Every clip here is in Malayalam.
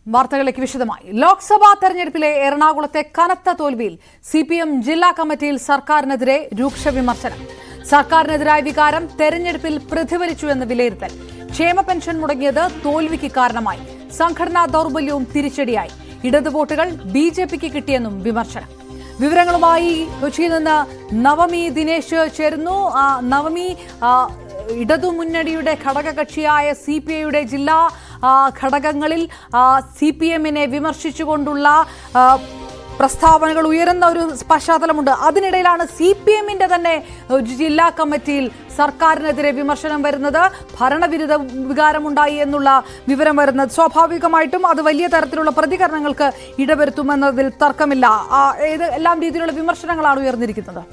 വാർത്തകളിലേക്ക് വിശദമായി. ലോക്സഭാ തെരഞ്ഞെടുപ്പിലെ എറണാകുളത്തെ കനത്ത തോൽവിയിൽ സിപിഎം ജില്ലാ കമ്മിറ്റിയിൽ സർക്കാരിനെതിരെ രൂക്ഷ വിമർശനം. സർക്കാരിനെതിരായ വികാരം തെരഞ്ഞെടുപ്പിൽ പ്രതിഫലിച്ചുവെന്ന് വിലയിരുത്തൽ. ക്ഷേമ പെൻഷൻ മുടങ്ങിയത് തോൽവിക്ക് കാരണമായി. സംഘടനാ ദൗർബല്യവും തിരിച്ചടിയായി. ഇടത് വോട്ടുകൾ ബിജെപിക്ക് കിട്ടിയെന്നും വിമർശനം. വിവരങ്ങളുമായി കൊച്ചിയിൽ നിന്ന് നവമി ദിനേശ് ചേരുന്നു. നവമി, ഇടതുമുന്നണിയുടെ ഘടകകക്ഷിയായ CPIയുടെ ജില്ലാ ഘടകങ്ങളിൽ CPMനെ വിമർശിച്ചുകൊണ്ടുള്ള പ്രസ്താവനകൾ ഉയരുന്ന ഒരു പശ്ചാത്തലമുണ്ട്. അതിനിടയിലാണ് CPMന്റെ തന്നെ ജില്ലാ കമ്മിറ്റിയിൽ സർക്കാരിനെതിരെ വിമർശനം വരുന്നത്. ഭരണവിരുദ്ധ വികാരമുണ്ടായി എന്നുള്ള വിവരം വരുന്നത്. സ്വാഭാവികമായിട്ടും അത് വലിയ തരത്തിലുള്ള പ്രതികരണങ്ങൾക്ക് ഇടവരുത്തുമെന്നതിൽ തർക്കമില്ല. എല്ലാം രീതിയിലുള്ള വിമർശനങ്ങളാണ് ഉയർന്നിരിക്കുന്നത്.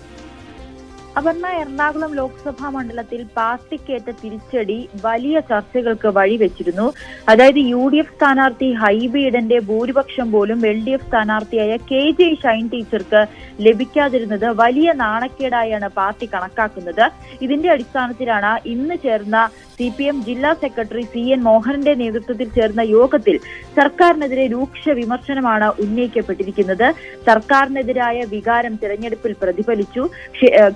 അപർണ, എറണാകുളം ലോക്സഭാ മണ്ഡലത്തിൽ പാർട്ടിക്കേറ്റ തിരിച്ചടി വലിയ ചർച്ചകൾക്ക് വഴിവെച്ചിരുന്നു. അതായത് UDF സ്ഥാനാർത്ഥി ഹൈബി ഈഡന്റെ ഭൂരിപക്ഷം പോലും LDF സ്ഥാനാർത്ഥിയായ KJ ഷൈൻ ടീച്ചർക്ക് ലഭിക്കാതിരുന്നത് വലിയ നാണക്കേടായാണ് പാർട്ടി കണക്കാക്കുന്നത്. ഇതിന്റെ അടിസ്ഥാനത്തിലാണ് ഇന്ന് ചേർന്ന CPM ജില്ലാ സെക്രട്ടറി CN മോഹനന്റെ നേതൃത്വത്തിൽ ചേർന്ന യോഗത്തിൽ സർക്കാരിനെതിരെ രൂക്ഷ വിമർശനമാണ് ഉന്നയിക്കപ്പെട്ടിരിക്കുന്നത്. സർക്കാരിനെതിരായ വികാരം തിരഞ്ഞെടുപ്പിൽ പ്രതിഫലിച്ചു.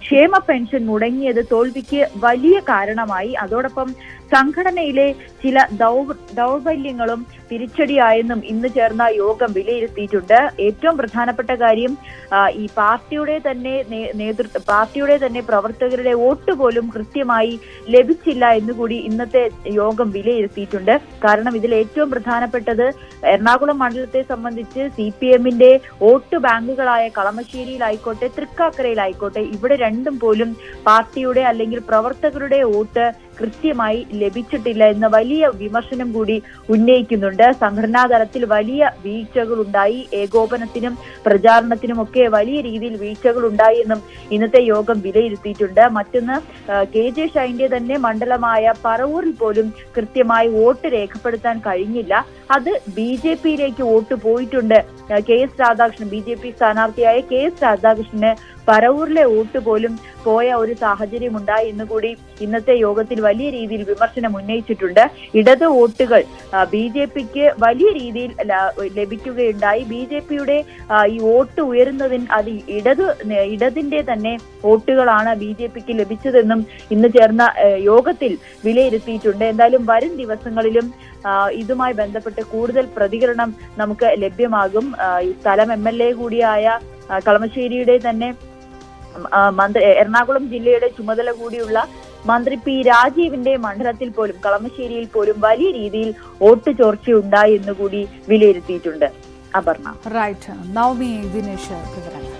ക്ഷേമ പെൻഷൻ മുടങ്ങിയത് തോൽവിക്ക് വലിയ കാരണമായി. അതോടൊപ്പം സംഘടനയിലെ ചില ദൗർബല്യങ്ങളും തിരിച്ചടിയായെന്നും ഇന്ന് ചേർന്ന യോഗം വിലയിരുത്തിയിട്ടുണ്ട്. ഏറ്റവും പ്രധാനപ്പെട്ട കാര്യം ഈ പാർട്ടിയുടെ തന്നെ പ്രവർത്തകരുടെ വോട്ട് പോലും കൃത്യമായി ലഭിച്ചില്ല എന്നുകൂടി ഇന്നത്തെ യോഗം വിലയിരുത്തിയിട്ടുണ്ട്. കാരണം ഇതിൽ ഏറ്റവും പ്രധാനപ്പെട്ടത് എറണാകുളം മണ്ഡലത്തെ സംബന്ധിച്ച് CPMന്റെ വോട്ട് ബാങ്കുകളായ കളമശ്ശേരിയിലായിക്കോട്ടെ തൃക്കാക്കരയിലായിക്കോട്ടെ ഇവിടെ രണ്ടും പോലും പാർട്ടിയുടെ അല്ലെങ്കിൽ പ്രവർത്തകരുടെ വോട്ട് കൃത്യമായി ലഭിച്ചിട്ടില്ല എന്ന വലിയ വിമർശനം കൂടി ഉന്നയിക്കുന്നുണ്ട്. സംഘടനാ തലത്തിൽ വലിയ വീഴ്ചകൾ ഉണ്ടായി. ഏകോപനത്തിനും പ്രചാരണത്തിനുമൊക്കെ വലിയ രീതിയിൽ വീഴ്ചകൾ ഉണ്ടായി എന്നും ഇന്നത്തെ യോഗം വിലയിരുത്തിയിട്ടുണ്ട്. മറ്റൊന്ന്, KJ ഷൈന്റെ തന്നെ മണ്ഡലമായ പറവൂരിൽ പോലും കൃത്യമായി വോട്ട് രേഖപ്പെടുത്താൻ കഴിഞ്ഞില്ല. അത് BJPയിലേക്ക് വോട്ട് പോയിട്ടുണ്ട്. KS രാധാകൃഷ്ണൻ, BJP സ്ഥാനാർത്ഥിയായ KS രാധാകൃഷ്ണന് പറവൂരിലെ വോട്ട് പോലും പോയ ഒരു സാഹചര്യം ഉണ്ടായി എന്നുകൂടി ഇന്നത്തെ യോഗത്തിൽ വലിയ രീതിയിൽ വിമർശനം ഉന്നയിച്ചിട്ടുണ്ട്. ഇടത് വോട്ടുകൾ BJPക്ക് വലിയ രീതിയിൽ ലഭിക്കുകയുണ്ടായി. BJPയുടെ ഈ വോട്ട് ഉയരുന്നതിന് അത് ഇടതിന്റെ തന്നെ വോട്ടുകളാണ് BJPക്ക് ലഭിച്ചതെന്നും ഇന്ന് ചേർന്ന യോഗത്തിൽ വിലയിരുത്തിയിട്ടുണ്ട്. എന്തായാലും വരും ദിവസങ്ങളിലും ഇതുമായി ബന്ധപ്പെട്ട് കൂടുതൽ പ്രതികരണം നമുക്ക് ലഭ്യമാകും. സ്ഥലം MLA കൂടിയായ കളമശ്ശേരിയുടെ തന്നെ എറണാകുളം ജില്ലയുടെ ചുമതല കൂടിയുള്ള മന്ത്രി P രാജീവിന്റെ മണ്ഡലത്തിൽ പോലും കളമശ്ശേരിയിൽ പോലും വലിയ രീതിയിൽ വോട്ട് ചോർച്ചയുണ്ടായി എന്നുകൂടി വിലയിരുത്തിയിട്ടുണ്ട്. അപർണ. റൈറ്റ്. നവമി ദിനേശ് വിവരങ്ങൾ.